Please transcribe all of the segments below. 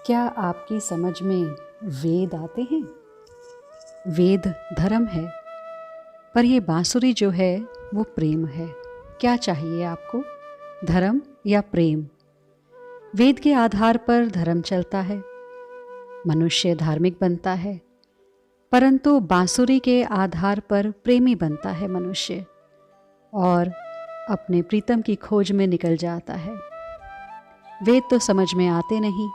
क्या आपकी समझ में वेद आते हैं? वेद धर्म है, पर ये बांसुरी जो है वो प्रेम है। क्या चाहिए आपको, धर्म या प्रेम? वेद के आधार पर धर्म चलता है, मनुष्य धार्मिक बनता है, परंतु बांसुरी के आधार पर प्रेमी बनता है मनुष्य और अपने प्रीतम की खोज में निकल जाता है। वेद तो समझ में आते नहीं,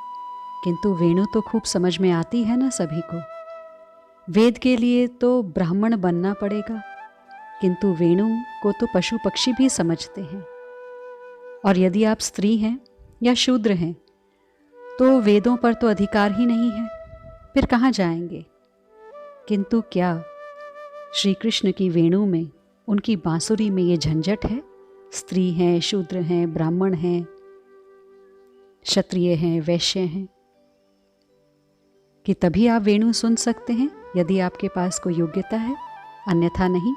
किंतु वेणु तो खूब समझ में आती है ना सभी को। वेद के लिए तो ब्राह्मण बनना पड़ेगा, किंतु वेणु को तो पशु पक्षी भी समझते हैं। और यदि आप स्त्री हैं या शूद्र हैं तो वेदों पर तो अधिकार ही नहीं है, फिर कहाँ जाएंगे? किंतु क्या श्री कृष्ण की वेणु में, उनकी बांसुरी में ये झंझट है? स्त्री हैं, शूद्र हैं, ब्राह्मण हैं, क्षत्रिय हैं, वैश्य हैं, कि तभी आप वेणु सुन सकते हैं यदि आपके पास कोई योग्यता है, अन्यथा नहीं।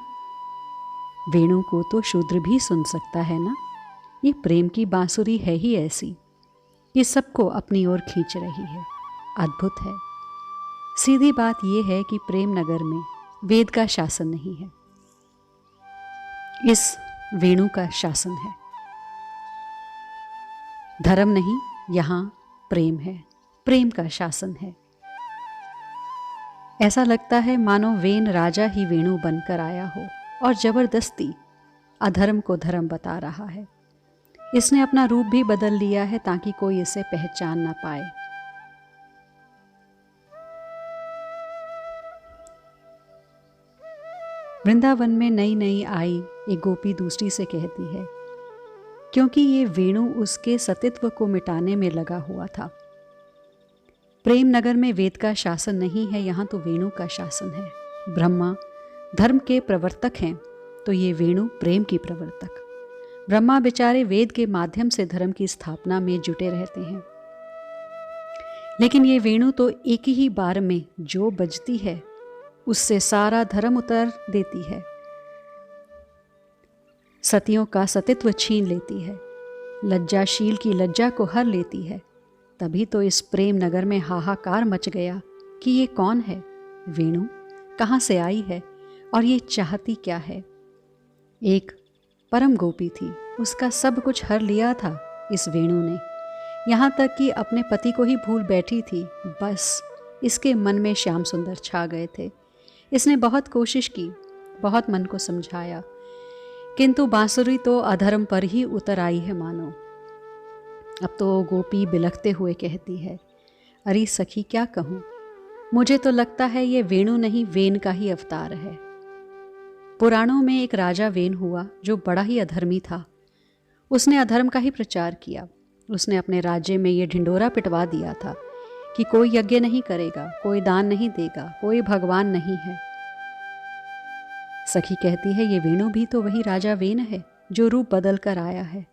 वेणु को तो शूद्र भी सुन सकता है ना। ये प्रेम की बांसुरी है ही ऐसी, ये सबको अपनी ओर खींच रही है। अद्भुत है। सीधी बात यह है कि प्रेम नगर में वेद का शासन नहीं है, इस वेणु का शासन है। धर्म नहीं, यहां प्रेम है, प्रेम का शासन है। ऐसा लगता है मानो वेन राजा ही वेणु बनकर आया हो और जबरदस्ती अधर्म को धर्म बता रहा है। इसने अपना रूप भी बदल लिया है ताकि कोई इसे पहचान ना पाए। वृंदावन में नई नई आई एक गोपी दूसरी से कहती है, क्योंकि ये वेणु उसके सतित्व को मिटाने में लगा हुआ था। प्रेम नगर में वेद का शासन नहीं है, यहाँ तो वेणु का शासन है। ब्रह्मा धर्म के प्रवर्तक हैं तो ये वेणु प्रेम की प्रवर्तक। ब्रह्मा बेचारे वेद के माध्यम से धर्म की स्थापना में जुटे रहते हैं, लेकिन ये वेणु तो एक ही बार में जो बजती है उससे सारा धर्म उतर देती है, सतियों का सतित्व छीन लेती है, लज्जाशील की लज्जा को हर लेती है। तभी तो इस प्रेम नगर में हाहाकार मच गया कि ये कौन है, वेणु कहाँ से आई है और ये चाहती क्या है। एक परम गोपी थी, उसका सब कुछ हर लिया था इस वेणु ने, यहाँ तक कि अपने पति को ही भूल बैठी थी। बस इसके मन में श्याम सुंदर छा गए थे। इसने बहुत कोशिश की, बहुत मन को समझाया, किंतु बांसुरी तो अधर्म पर ही उतर आई है मानो। अब तो गोपी बिलखते हुए कहती है, अरे सखी क्या कहूँ, मुझे तो लगता है ये वेणु नहीं वेन का ही अवतार है। पुराणों में एक राजा वेन हुआ जो बड़ा ही अधर्मी था। उसने अधर्म का ही प्रचार किया। उसने अपने राज्य में ये ढिंडोरा पिटवा दिया था कि कोई यज्ञ नहीं करेगा, कोई दान नहीं देगा, कोई भगवान नहीं है। सखी कहती है, ये वेणु भी तो वही राजा वेन है जो रूप बदल कर आया है।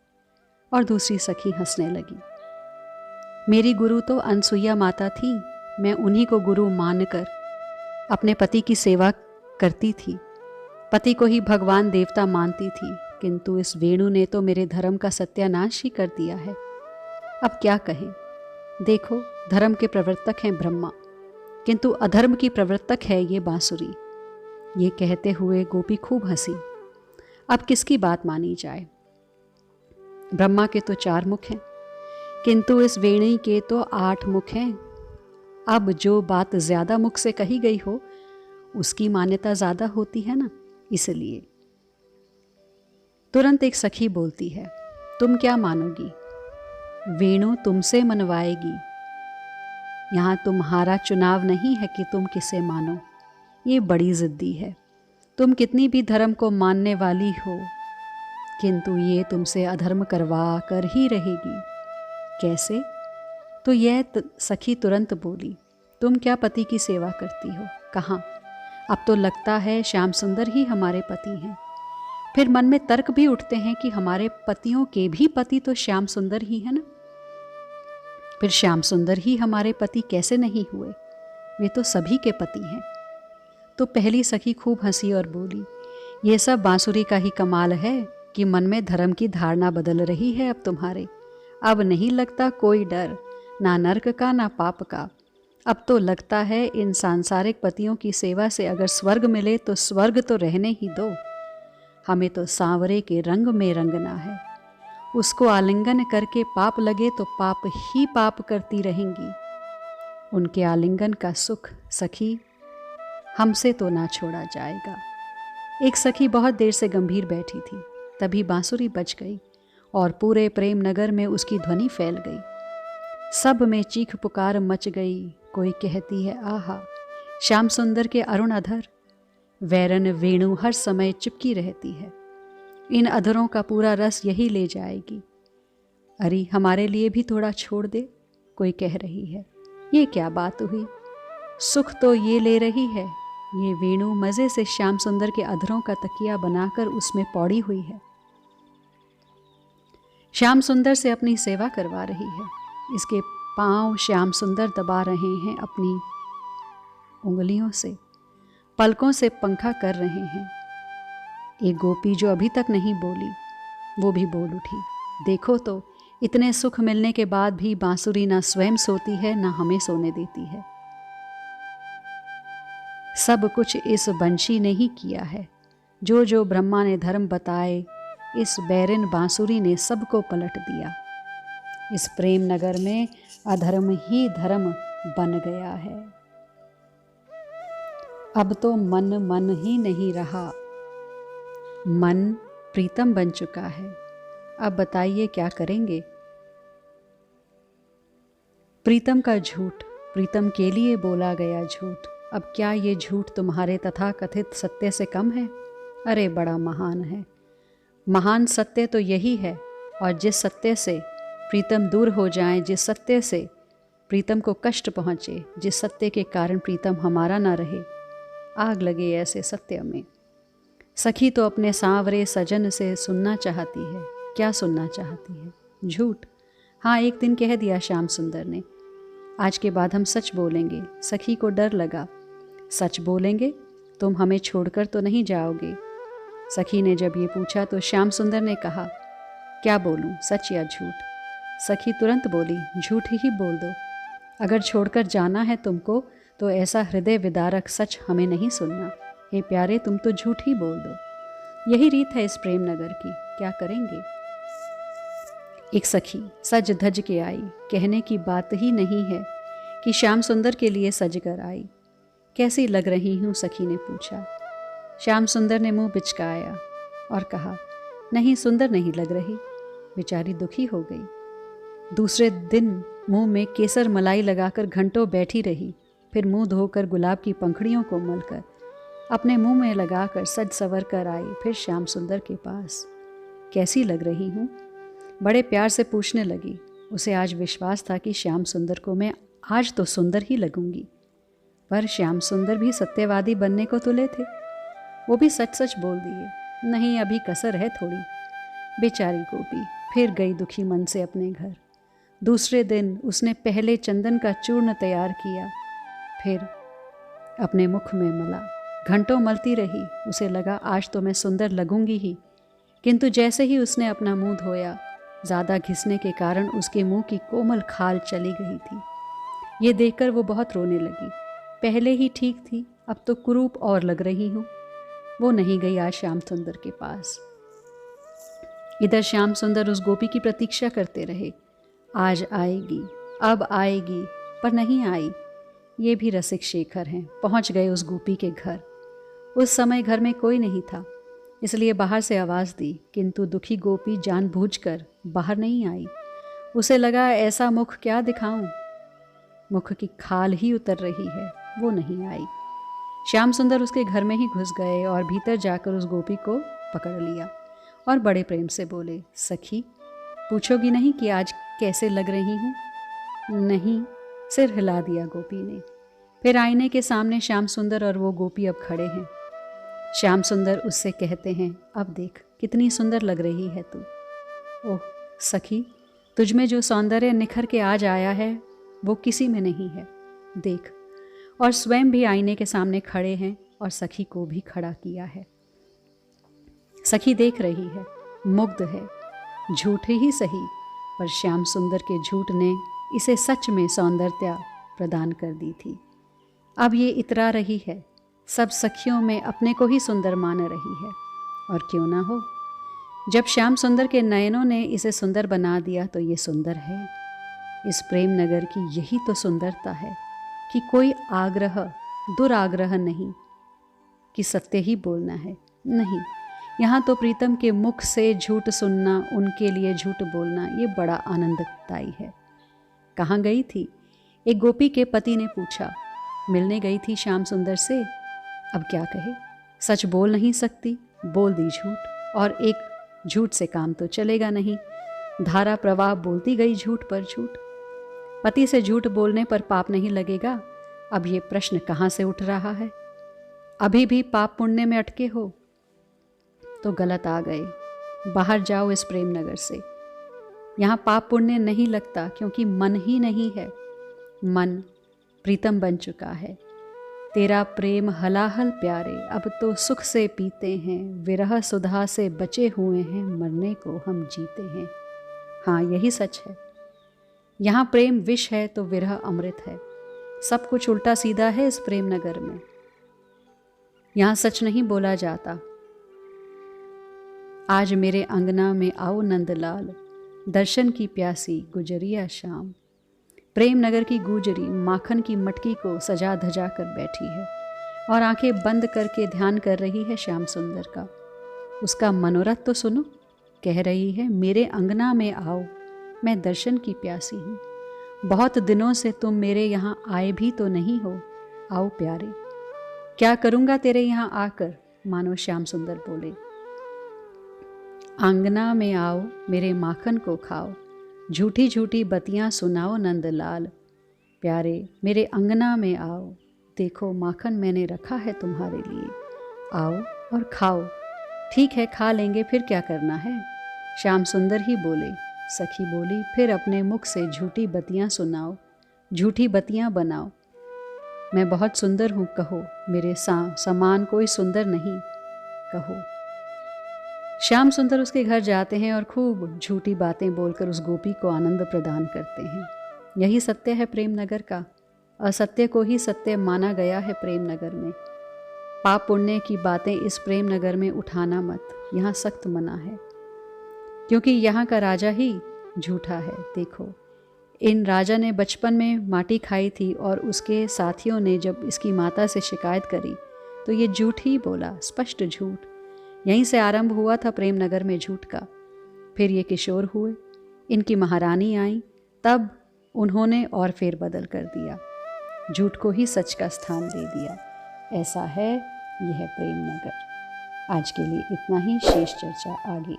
और दूसरी सखी हंसने लगी। मेरी गुरु तो अनसुईया माता थी, मैं उन्हीं को गुरु मानकर अपने पति की सेवा करती थी, पति को ही भगवान देवता मानती थी, किंतु इस वेणु ने तो मेरे धर्म का सत्यानाश ही कर दिया है। अब क्या कहें? देखो, धर्म के प्रवर्तक हैं ब्रह्मा, किंतु अधर्म की प्रवर्तक है ये बांसुरी। ये कहते हुए गोपी खूब हंसी। अब किसकी बात मानी जाए? ब्रह्मा के तो 4 मुख हैं, किंतु इस वेणी के तो 8 मुख हैं। अब जो बात ज्यादा मुख से कही गई हो उसकी मान्यता ज्यादा होती है ना, इसलिए। तुरंत एक सखी बोलती है, तुम क्या मानोगी? वेणु तुमसे मनवाएगी। यहां तुम्हारा चुनाव नहीं है कि तुम किसे मानो। ये बड़ी जिद्दी है। तुम कितनी भी धर्म को मानने वाली हो, किंतु ये तुमसे अधर्म करवा कर ही रहेगी। कैसे? तो यह सखी तुरंत बोली, तुम क्या पति की सेवा करती हो? कहाँ? अब तो लगता है श्याम सुंदर ही हमारे पति हैं। फिर मन में तर्क भी उठते हैं कि हमारे पतियों के भी पति तो श्याम सुंदर ही है ना। फिर श्याम सुंदर ही हमारे पति कैसे नहीं हुए? वे तो सभी के पति हैं। तो पहली सखी खूब हंसी और बोली, ये सब बांसुरी का ही कमाल है कि मन में धर्म की धारणा बदल रही है अब तुम्हारे। अब नहीं लगता कोई डर, ना नर्क का ना पाप का। अब तो लगता है इन सांसारिक पतियों की सेवा से अगर स्वर्ग मिले तो स्वर्ग तो रहने ही दो, हमें तो सांवरे के रंग में रंगना है। उसको आलिंगन करके पाप लगे तो पाप ही पाप करती रहेंगी। उनके आलिंगन का सुख सखी हमसे तो ना छोड़ा जाएगा। एक सखी बहुत देर से गंभीर बैठी थी, तभी बांसुरी बज गई और पूरे प्रेम नगर में उसकी ध्वनि फैल गई। सब में चीख पुकार मच गई। कोई कहती है आहा, श्याम सुंदर के अरुण अधर। वैरन वेणु हर समय चिपकी रहती है, इन अधरों का पूरा रस यही ले जाएगी। अरे हमारे लिए भी थोड़ा छोड़ दे, कोई कह रही है। ये क्या बात हुई, सुख तो ये ले रही है। ये वेणु मज़े से श्याम सुंदर के अधरों का तकिया बनाकर उसमें पौड़ी हुई है, श्याम सुंदर से अपनी सेवा करवा रही है। इसके पांव श्याम सुंदर दबा रहे हैं अपनी उंगलियों से, पलकों से पंखा कर रहे हैं। एक गोपी जो अभी तक नहीं बोली, वो भी बोल उठी। देखो तो, इतने सुख मिलने के बाद भी बांसुरी ना स्वयं सोती है ना हमें सोने देती है। सब कुछ इस बंशी ने ही किया है। जो जो ब्रह्मा ने धर्म बताए, इस बैरिन बांसुरी ने सबको पलट दिया। इस प्रेम नगर में अधर्म ही धर्म बन गया है। अब तो मन मन ही नहीं रहा, मन प्रीतम बन चुका है। अब बताइए क्या करेंगे। प्रीतम का झूठ, प्रीतम के लिए बोला गया झूठ। अब क्या ये झूठ तुम्हारे तथा कथित सत्य से कम है? अरे बड़ा महान है। महान सत्य तो यही है, और जिस सत्य से प्रीतम दूर हो जाए, जिस सत्य से प्रीतम को कष्ट पहुँचे, जिस सत्य के कारण प्रीतम हमारा ना रहे, आग लगे ऐसे सत्य में। सखी तो अपने सांवरे सजन से सुनना चाहती है। क्या सुनना चाहती है? झूठ। हाँ, एक दिन कह दिया श्याम सुंदर ने, आज के बाद हम सच बोलेंगे। सखी को डर लगा। सच बोलेंगे? तुम हमें छोड़कर तो नहीं जाओगे? सखी ने जब ये पूछा तो श्याम सुंदर ने कहा, क्या बोलूं, सच या झूठ? सखी तुरंत बोली, झूठ ही बोल दो। अगर छोड़कर जाना है तुमको तो ऐसा हृदय विदारक सच हमें नहीं सुनना। हे प्यारे, तुम तो झूठ ही बोल दो। यही रीत है इस प्रेम नगर की, क्या करेंगे। एक सखी सज धज के आई, कहने की बात ही नहीं है कि श्याम सुंदर के लिए सज कर आई। कैसी लग रही हूँ, सखी ने पूछा। श्याम सुंदर ने मुंह बिचकाया और कहा, नहीं, सुंदर नहीं लग रही। बेचारी दुखी हो गई। दूसरे दिन मुंह में केसर मलाई लगाकर घंटों बैठी रही। फिर मुंह धोकर गुलाब की पंखड़ियों को मलकर अपने मुंह में लगाकर सज सवर कर आई। फिर श्याम सुंदर के पास, कैसी लग रही हूँ, बड़े प्यार से पूछने लगी। उसे आज विश्वास था कि श्याम सुंदर को मैं आज तो सुंदर ही लगूंगी। पर श्याम सुंदर भी सत्यवादी बनने को तुले थे। वो भी सच सच बोल दिए, नहीं, अभी कसर है थोड़ी। बेचारी गोपी फिर गई दुखी मन से अपने घर। दूसरे दिन उसने पहले चंदन का चूर्ण तैयार किया, फिर अपने मुख में मला। घंटों मलती रही। उसे लगा आज तो मैं सुंदर लगूंगी ही, किंतु जैसे ही उसने अपना मुंह धोया, ज़्यादा घिसने के कारण उसके मुंह की कोमल खाल चली गई थी। ये देखकर वो बहुत रोने लगी। पहले ही ठीक थी, अब तो कुरूप और लग रही हूँ। वो नहीं गई आज श्याम सुंदर के पास। इधर श्याम सुंदर उस गोपी की प्रतीक्षा करते रहे, आज आएगी, अब आएगी, पर नहीं आई। ये भी रसिक शेखर हैं। पहुँच गए उस गोपी के घर। उस समय घर में कोई नहीं था, इसलिए बाहर से आवाज़ दी, किंतु दुखी गोपी जानबूझकर बाहर नहीं आई। उसे लगा ऐसा मुख क्या दिखाऊं, मुख की खाल ही उतर रही है। वो नहीं आई। श्याम सुंदर उसके घर में ही घुस गए और भीतर जाकर उस गोपी को पकड़ लिया और बड़े प्रेम से बोले, सखी, पूछोगी नहीं कि आज कैसे लग रही हूँ? नहीं, सिर हिला दिया गोपी ने। फिर आईने के सामने श्याम सुंदर और वो गोपी अब खड़े हैं। श्याम सुंदर उससे कहते हैं, अब देख कितनी सुंदर लग रही है तू। ओह सखी, तुझमें जो सौंदर्य निखर के आज आया है वो किसी में नहीं है, देख। और स्वयं भी आईने के सामने खड़े हैं और सखी को भी खड़ा किया है। सखी देख रही है, मुग्ध है। झूठ ही सही, पर श्याम सुंदर के झूठ ने इसे सच में सौंदर्यता प्रदान कर दी थी। अब ये इतरा रही है, सब सखियों में अपने को ही सुंदर मान रही है। और क्यों ना हो, जब श्याम सुंदर के नयनों ने इसे सुंदर बना दिया तो ये सुंदर है। इस प्रेम नगर की यही तो सुंदरता है कि कोई आग्रह, दुराग्रह नहीं कि सत्य ही बोलना है, नहीं, यहाँ तो प्रीतम के मुख से झूठ सुनना, उनके लिए झूठ बोलना, ये बड़ा आनंददायी है। कहाँ गई थी? एक गोपी के पति ने पूछा। मिलने गई थी श्याम सुंदर से। अब क्या कहे, सच बोल नहीं सकती, बोल दी झूठ, और एक झूठ से काम तो चलेगा नहीं। धारा प्रवाह बोलती गई झूठ पर झूठ। पति से झूठ बोलने पर पाप नहीं लगेगा? अब ये प्रश्न कहाँ से उठ रहा है? अभी भी पाप पुण्य में अटके हो तो गलत आ गए। बाहर जाओ इस प्रेम नगर से। यहाँ पाप पुण्य नहीं लगता, क्योंकि मन ही नहीं है। मन प्रीतम बन चुका है। तेरा प्रेम हलाहल प्यारे, अब तो सुख से पीते हैं, विरह सुधा से बचे हुए हैं, मरने को हम जीते हैं। हाँ, यही सच है। यहाँ प्रेम विष है तो विरह अमृत है। सब कुछ उल्टा सीधा है इस प्रेम नगर में। यहाँ सच नहीं बोला जाता। आज मेरे अंगना में आओ नंदलाल, दर्शन की प्यासी गुजरिया शाम। प्रेम नगर की गुजरी माखन की मटकी को सजा धजा कर बैठी है और आंखें बंद करके ध्यान कर रही है श्याम सुंदर का। उसका मनोरथ तो सुनो। कह रही है, मेरे अंगना में आओ, मैं दर्शन की प्यासी हूँ। बहुत दिनों से तुम मेरे यहाँ आए भी तो नहीं हो। आओ प्यारे, क्या करूँगा तेरे यहाँ आकर, मानो श्याम सुंदर बोले। आंगना में आओ, मेरे माखन को खाओ, झूठी झूठी बतियाँ सुनाओ नंदलाल। प्यारे मेरे अंगना में आओ, देखो माखन मैंने रखा है तुम्हारे लिए। आओ और खाओ। ठीक है, खा लेंगे, फिर क्या करना है? श्याम सुंदर ही बोले। सखी बोली, फिर अपने मुख से झूठी बतियाँ सुनाओ, झूठी बतियाँ बनाओ। मैं बहुत सुंदर हूँ कहो, मेरे समान कोई सुंदर नहीं कहो। श्याम सुंदर उसके घर जाते हैं और खूब झूठी बातें बोलकर उस गोपी को आनंद प्रदान करते हैं। यही सत्य है प्रेम नगर का। असत्य को ही सत्य माना गया है प्रेम नगर में। पाप पुण्य की बातें इस प्रेम नगर में उठाना मत, यहाँ सख्त मना है, क्योंकि यहाँ का राजा ही झूठा है। देखो, इन राजा ने बचपन में माटी खाई थी और उसके साथियों ने जब इसकी माता से शिकायत करी तो ये झूठ ही बोला, स्पष्ट झूठ। यहीं से आरंभ हुआ था प्रेम नगर में झूठ का। फिर ये किशोर हुए, इनकी महारानी आई, तब उन्होंने और फेरबदल कर दिया, झूठ को ही सच का स्थान दे दिया। ऐसा है यह प्रेम नगर। आज के लिए इतना ही, शेष चर्चा आगे।